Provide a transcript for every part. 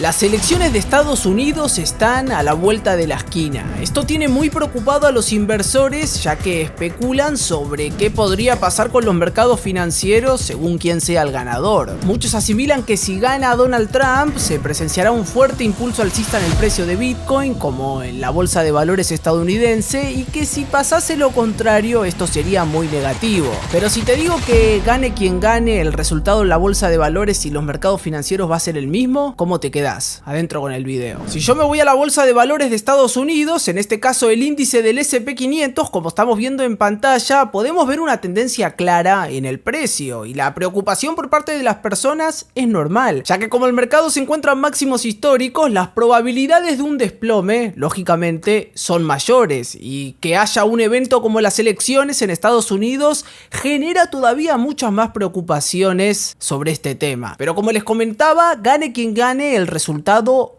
Las elecciones de Estados Unidos están a la vuelta de la esquina. Esto tiene muy preocupado a los inversores, ya que especulan sobre qué podría pasar con los mercados financieros según quién sea el ganador. Muchos asimilan que si gana Donald Trump, se presenciará un fuerte impulso alcista en el precio de Bitcoin, como en la bolsa de valores estadounidense, y que si pasase lo contrario, esto sería muy negativo. Pero si te digo que gane quien gane, el resultado en la bolsa de valores y los mercados financieros va a ser el mismo, ¿cómo te quedas? Adentro con el video. Si yo me voy a la bolsa de valores de Estados Unidos, en este caso el índice del S&P 500, como estamos viendo en pantalla, podemos ver una tendencia clara en el precio, y la preocupación por parte de las personas es normal, ya que como el mercado se encuentra en máximos históricos, las probabilidades de un desplome, lógicamente, son mayores, y que haya un evento como las elecciones en Estados Unidos genera todavía muchas más preocupaciones sobre este tema. Pero como les comentaba, gane quien gane, el resultado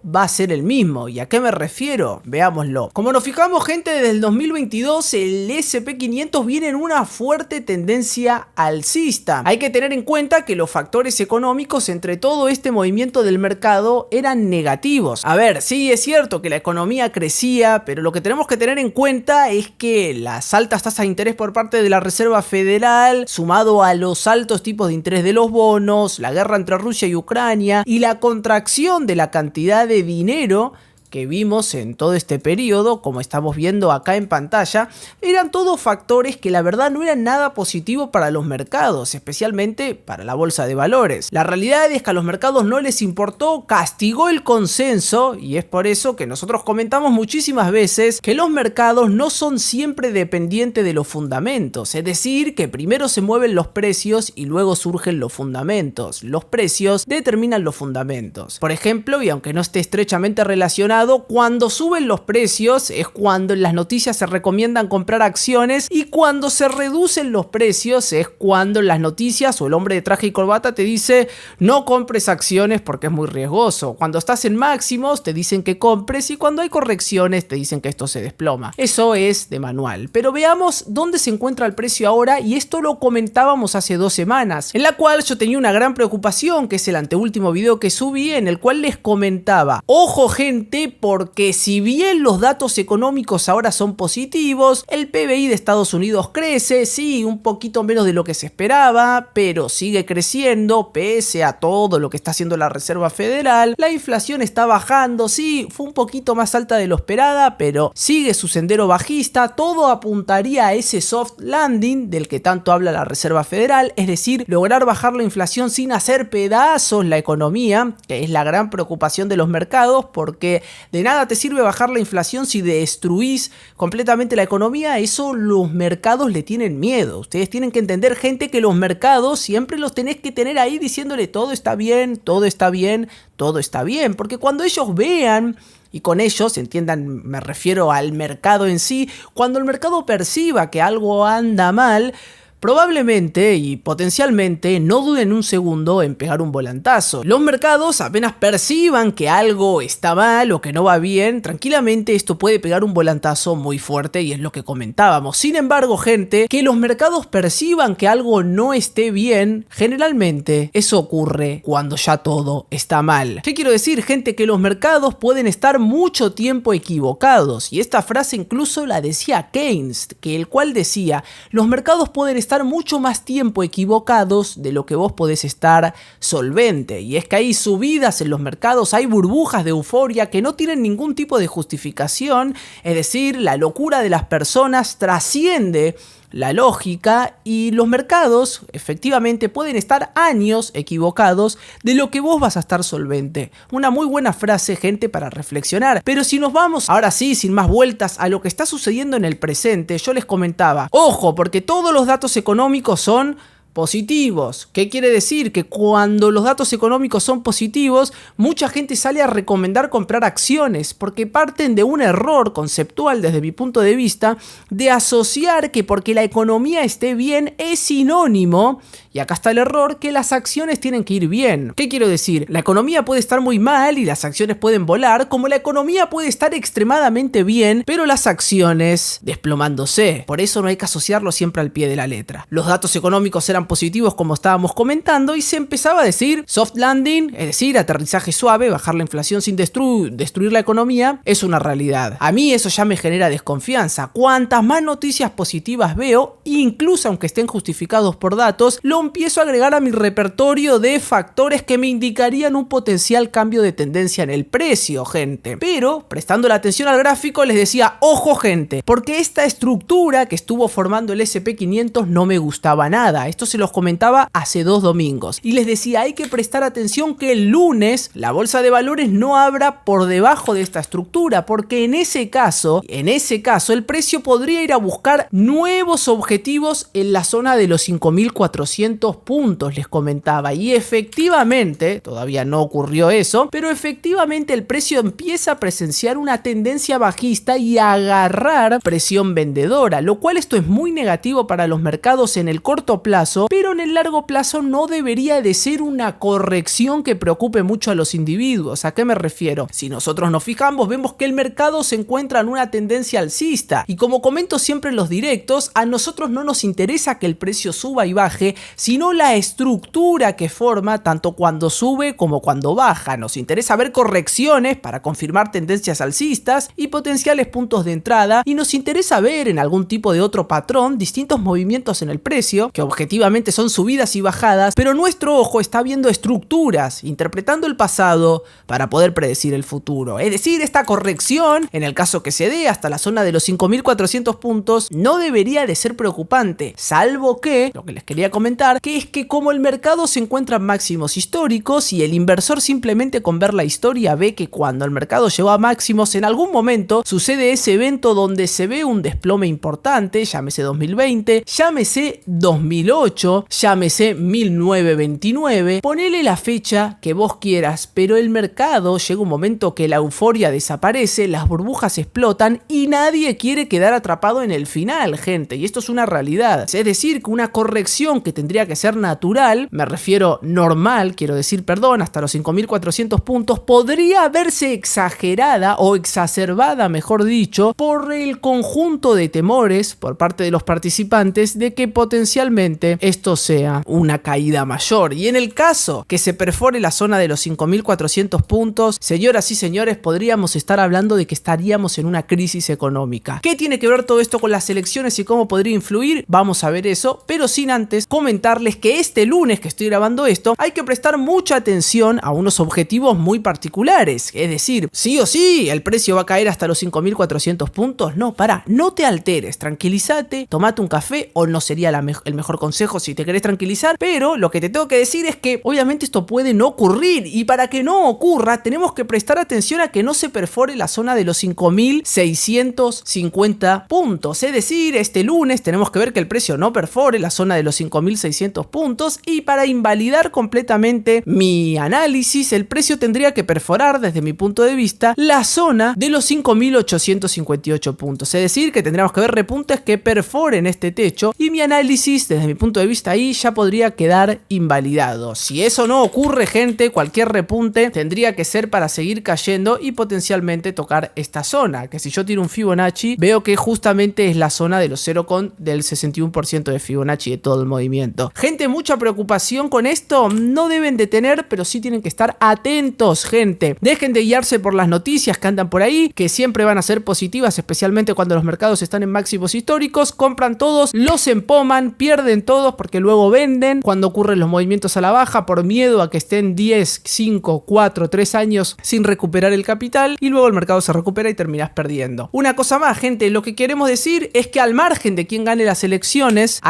va a ser el mismo. ¿Y a qué me refiero? Veámoslo. Como nos fijamos, gente, desde el 2022 el S&P 500 viene en una fuerte tendencia alcista. Hay que tener en cuenta que los factores económicos entre todo este movimiento del mercado eran negativos. A ver, sí es cierto que la economía crecía, pero lo que tenemos que tener en cuenta es que las altas tasas de interés por parte de la Reserva Federal, sumado a los altos tipos de interés de los bonos, la guerra entre Rusia y Ucrania y la contracción de la cantidad de dinero que vimos en todo este periodo, como estamos viendo acá en pantalla, eran todos factores que la verdad no eran nada positivo para los mercados, especialmente para la bolsa de valores. La realidad es que a los mercados no les importó, castigó el consenso, y es por eso que nosotros comentamos muchísimas veces que los mercados no son siempre dependientes de los fundamentos, es decir, que primero se mueven los precios y luego surgen los fundamentos. Los precios determinan los fundamentos. Por ejemplo, y aunque no esté estrechamente relacionado, cuando suben los precios es cuando en las noticias se recomiendan comprar acciones, y cuando se reducen los precios es cuando en las noticias o el hombre de traje y corbata te dice no compres acciones porque es muy riesgoso. Cuando estás en máximos te dicen que compres, y cuando hay correcciones te dicen que esto se desploma. Eso es de manual. Pero veamos dónde se encuentra el precio ahora, y esto lo comentábamos hace 2 semanas, en la cual yo tenía una gran preocupación, que es el anteúltimo video que subí, en el cual les comentaba: ojo, gente, porque si bien los datos económicos ahora son positivos, el PBI de Estados Unidos crece, sí, un poquito menos de lo que se esperaba, pero sigue creciendo pese a todo lo que está haciendo la Reserva Federal. La inflación está bajando, sí, fue un poquito más alta de lo esperada, pero sigue su sendero bajista. Todo apuntaría a ese soft landing del que tanto habla la Reserva Federal, es decir, lograr bajar la inflación sin hacer pedazos la economía, que es la gran preocupación de los mercados, porque de nada te sirve bajar la inflación si destruís completamente la economía. Eso los mercados le tienen miedo. Ustedes tienen que entender, gente, que los mercados siempre los tenés que tener ahí diciéndole todo está bien, todo está bien, todo está bien. Porque cuando ellos vean, y con ellos, entiendan, me refiero al mercado en sí, cuando el mercado perciba que algo anda mal, probablemente y potencialmente no duden un segundo en pegar un volantazo. Los mercados apenas perciban que algo está mal o que no va bien, tranquilamente esto puede pegar un volantazo muy fuerte, y es lo que comentábamos. Sin embargo, gente, que los mercados perciban que algo no esté bien, generalmente eso ocurre cuando ya todo está mal. ¿Qué quiero decir, gente? Que los mercados pueden estar mucho tiempo equivocados, y esta frase incluso la decía Keynes, que el cual decía: los mercados pueden estar mucho más tiempo equivocados de lo que vos podés estar solvente. Y es que hay subidas en los mercados, hay burbujas de euforia que no tienen ningún tipo de justificación, es decir, la locura de las personas trasciende la lógica, y los mercados efectivamente pueden estar años equivocados de lo que vos vas a estar solvente. Una muy buena frase, gente, para reflexionar. Pero si nos vamos ahora sí, sin más vueltas, a lo que está sucediendo en el presente, yo les comentaba, ojo, porque todos los datos económicos son positivos. ¿Qué quiere decir? Que cuando los datos económicos son positivos, mucha gente sale a recomendar comprar acciones, porque parten de un error conceptual, desde mi punto de vista, de asociar que porque la economía esté bien es sinónimo, y acá está el error, que las acciones tienen que ir bien. ¿Qué quiero decir? La economía puede estar muy mal y las acciones pueden volar, como la economía puede estar extremadamente bien, pero las acciones desplomándose. Por eso no hay que asociarlo siempre al pie de la letra. Los datos económicos eran eran positivos como estábamos comentando y se empezaba a decir soft landing, es decir, aterrizaje suave, bajar la inflación sin destruir la economía, es una realidad. A mí eso ya me genera desconfianza. Cuantas más noticias positivas veo, incluso aunque estén justificados por datos, lo empiezo a agregar a mi repertorio de factores que me indicarían un potencial cambio de tendencia en el precio, gente. Pero, prestando la atención al gráfico, les decía, ojo gente, porque esta estructura que estuvo formando el S&P500 no me gustaba nada. Esto se los comentaba hace 2 domingos. Y les decía, hay que prestar atención que el lunes la bolsa de valores no abra por debajo de esta estructura, porque en ese caso, el precio podría ir a buscar nuevos objetivos en la zona de los 5.400 puntos, les comentaba. Y efectivamente, todavía no ocurrió eso, pero efectivamente el precio empieza a presenciar una tendencia bajista y a agarrar presión vendedora, lo cual esto es muy negativo para los mercados en el corto plazo, pero en el largo plazo no debería de ser una corrección que preocupe mucho a los individuos. ¿A qué me refiero? Si nosotros nos fijamos, vemos que el mercado se encuentra en una tendencia alcista y como comento siempre en los directos, a nosotros no nos interesa que el precio suba y baje, sino la estructura que forma tanto cuando sube como cuando baja. Nos interesa ver correcciones para confirmar tendencias alcistas y potenciales puntos de entrada, y nos interesa ver en algún tipo de otro patrón distintos movimientos en el precio que objetivamente son subidas y bajadas, pero nuestro ojo está viendo estructuras, interpretando el pasado para poder predecir el futuro. Es decir, esta corrección, en el caso que se dé hasta la zona de los 5.400 puntos, no debería de ser preocupante, salvo que, lo que les quería comentar, que es que como el mercado se encuentra en máximos históricos y el inversor simplemente con ver la historia ve que cuando el mercado llegó a máximos en algún momento sucede ese evento donde se ve un desplome importante, llámese 2020, llámese 2008, llámese 1929, ponele la fecha que vos quieras, pero el mercado llega un momento que la euforia desaparece, las burbujas explotan y nadie quiere quedar atrapado en el final, gente, y esto es una realidad. Es decir, que una corrección que tendría que ser natural, me refiero normal, quiero decir, perdón, hasta los 5.400 puntos, podría verse exagerada o exacerbada, mejor dicho, por el conjunto de temores por parte de los participantes de que potencialmente esto sea una caída mayor. Y en el caso que se perfore la zona de los 5.400 puntos, señoras y señores, podríamos estar hablando de que estaríamos en una crisis económica. ¿Qué tiene que ver todo esto con las elecciones y cómo podría influir? Vamos a ver eso, pero sin antes comentarles que este lunes que estoy grabando esto, hay que prestar mucha atención a unos objetivos muy particulares. Es decir, sí o sí, el precio va a caer hasta los 5.400 puntos. No, no te alteres, tranquilízate, tomate un café, o no sería el mejor consejo si te querés tranquilizar, pero lo que te tengo que decir es que obviamente esto puede no ocurrir, y para que no ocurra tenemos que prestar atención a que no se perfore la zona de los 5.650 puntos. Es decir, este lunes tenemos que ver que el precio no perfore la zona de los 5.600 puntos, y para invalidar completamente mi análisis, el precio tendría que perforar, desde mi punto de vista, la zona de los 5.858 puntos. Es decir, que tendríamos que ver repuntes que perforen este techo, y mi análisis, desde mi punto de vista, ahí ya podría quedar invalidado. Si eso no ocurre, gente, cualquier repunte tendría que ser para seguir cayendo y potencialmente tocar esta zona, que si yo tiro un Fibonacci, veo que justamente es la zona de los 0,61% de Fibonacci de todo el movimiento. Gente, mucha preocupación con esto no deben de tener, pero sí tienen que estar atentos, gente. Dejen de guiarse por las noticias que andan por ahí, que siempre van a ser positivas, especialmente cuando los mercados están en máximos históricos. Compran todos, los empoman, pierden todos porque luego venden cuando ocurren los movimientos a la baja por miedo a que estén 10, 5, 4, 3 años sin recuperar el capital, y luego el mercado se recupera y terminás perdiendo. Una cosa más, gente, lo que queremos decir es que al margen de quién gane las elecciones,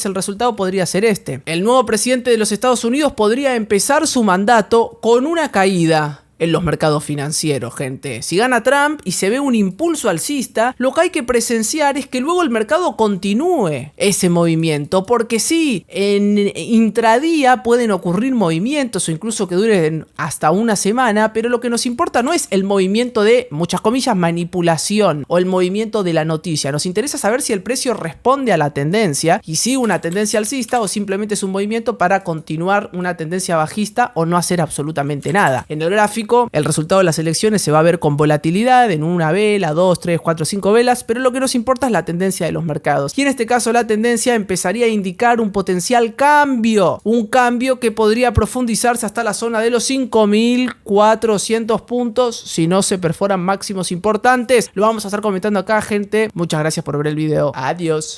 el resultado podría ser este. El nuevo presidente de los Estados Unidos podría empezar su mandato con una caída en los mercados financieros, gente. Si gana Trump y se ve un impulso alcista, lo que hay que presenciar es que luego el mercado continúe ese movimiento, porque sí, en intradía pueden ocurrir movimientos o incluso que duren hasta una semana, pero lo que nos importa no es el movimiento de, muchas comillas, manipulación o el movimiento de la noticia. Nos interesa saber si el precio responde a la tendencia y sigue una tendencia alcista o simplemente es un movimiento para continuar una tendencia bajista o no hacer absolutamente nada. En el gráfico lógico, el resultado de las elecciones se va a ver con volatilidad en una vela, 2, 3, 4, 5 velas, pero lo que nos importa es la tendencia de los mercados. Y en este caso la tendencia empezaría a indicar un potencial cambio, un cambio que podría profundizarse hasta la zona de los 5.400 puntos si no se perforan máximos importantes. Lo vamos a estar comentando acá, gente. Muchas gracias por ver el video. Adiós.